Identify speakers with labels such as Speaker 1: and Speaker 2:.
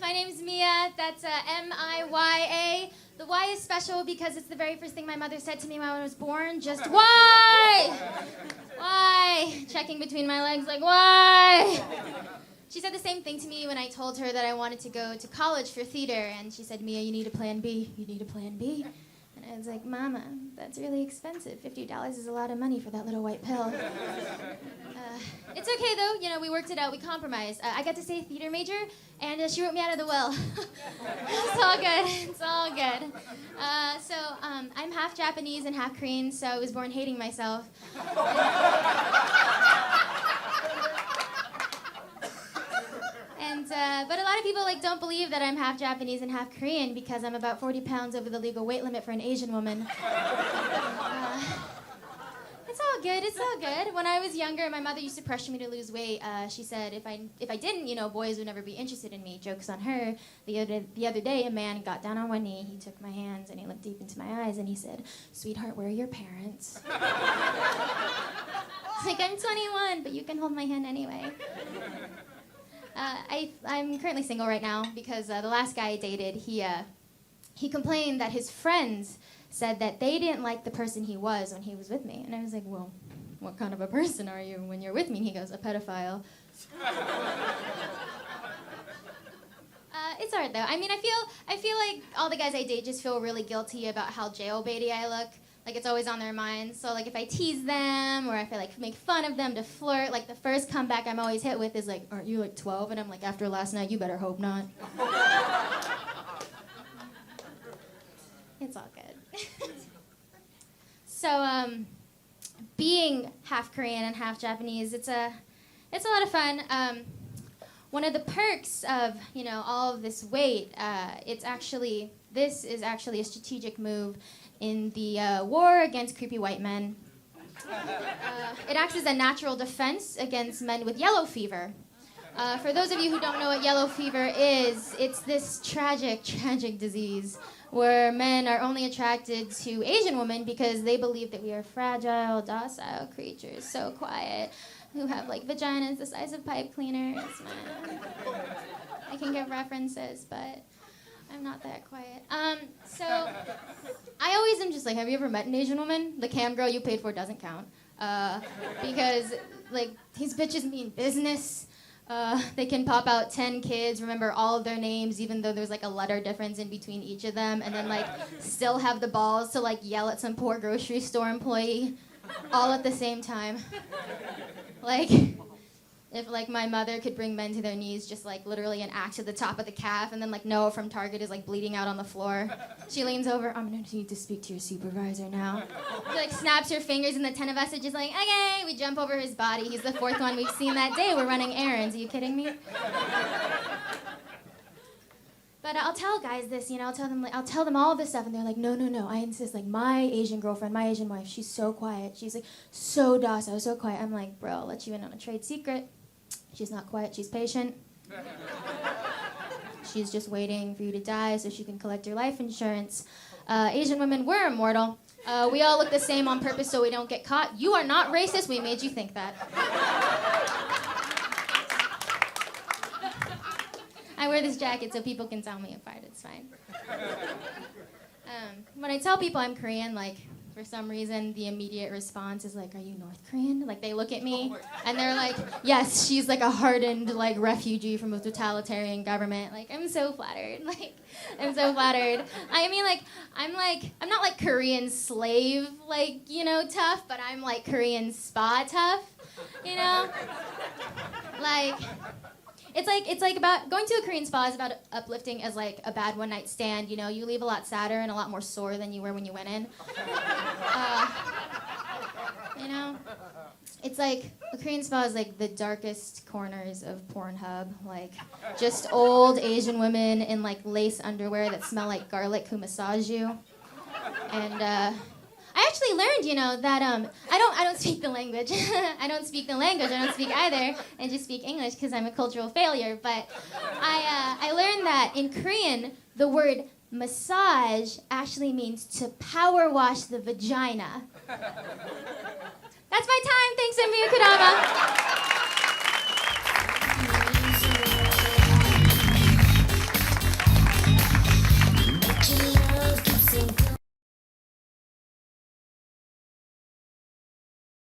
Speaker 1: My name's Miya. That's M-I-Y-A. The Y is special because it's the very first thing my mother said to me when I was born. Just, why? Why? Checking between my legs like, why? She said the same thing to me when I told her that I wanted to go to college for theater. And she said, Miya, you need a plan B. You need a plan B. And I was like, Mama, that's really expensive. $50 is a lot of money for that little white pill. It's okay, though. You know, we worked it out. We compromised. I got to stay a theater major, and she wrote me out of the will. It's all good. It's all good. I'm half Japanese and half Korean, so I was born hating myself. But a lot of people don't believe that I'm half Japanese and half Korean because I'm about 40 pounds over the legal weight limit for an Asian woman. It's all good. It's all good. When I was younger, my mother used to pressure me to lose weight. She said if I didn't, boys would never be interested in me. Joke's on her. The other day, a man got down on one knee. He took my hands and he looked deep into my eyes and he said, "Sweetheart, where are your parents?" It's like, I'm 21, but you can hold my hand anyway. I'm currently single right now because the last guy I dated, he complained that his friends said that they didn't like the person he was when he was with me. And I was like, well, what kind of a person are you when you're with me? And he goes, a pedophile. It's hard, though. I mean, I feel like all the guys I date just feel really guilty about how jailbaity I look. Like, it's always on their minds. So, if I tease them or if I, make fun of them to flirt, the first comeback I'm always hit with is, aren't you, 12? And I'm like, after last night, you better hope not. It's all good. So, being half Korean and half Japanese, it's a lot of fun. One of the perks of, all of this weight, this is actually a strategic move in the war against creepy white men. It acts as a natural defense against men with yellow fever. For those of you who don't know what yellow fever is, it's this tragic, tragic disease where men are only attracted to Asian women because they believe that we are fragile, docile creatures, so quiet, who have vaginas the size of pipe cleaners. I can give references, but I'm not that quiet. So I always am just have you ever met an Asian woman? The cam girl you paid for doesn't count. Because, these bitches mean business. They can pop out 10 kids, remember all of their names, even though there's, a letter difference in between each of them, and then, still have the balls to, yell at some poor grocery store employee all at the same time. If, my mother could bring men to their knees, just, literally an axe to the top of the calf, and then, Noah from Target is, bleeding out on the floor. She leans over, I'm going to need to speak to your supervisor now. She, snaps her fingers, and the 10 of us are just okay. We jump over his body. He's the fourth one we've seen that day. We're running errands. Are you kidding me? But I'll tell guys this, I'll tell them all this stuff, and they're like, no, I insist, my Asian girlfriend, my Asian wife, she's so quiet. She's, so docile, so quiet. I'm like, bro, I'll let you in on a trade secret. She's not quiet, she's patient. She's just waiting for you to die so she can collect your life insurance. Asian women, we're immortal. We all look the same on purpose so we don't get caught. You are not racist, we made you think that. I wear this jacket so people can tell me apart, it's fine. When I tell people I'm Korean, for some reason, the immediate response is are you North Korean? They look at me, and they're like, yes, she's a hardened, refugee from a totalitarian government. I'm so flattered. I'm so flattered. I mean, I'm not Korean slave, tough, but I'm Korean spa tough, It's about going to a Korean spa is about uplifting as a bad one night stand. You leave a lot sadder and a lot more sore than you were when you went in. It's a Korean spa is the darkest corners of Pornhub. Just old Asian women in lace underwear that smell like garlic who massage you. And I actually learned, that I don't speak the language. I don't speak the language. I don't speak either. I just speak English because I'm a cultural failure. But I learned that in Korean, the word massage actually means to power wash the vagina. That's my time. Thanks, I'm Miya Kodama.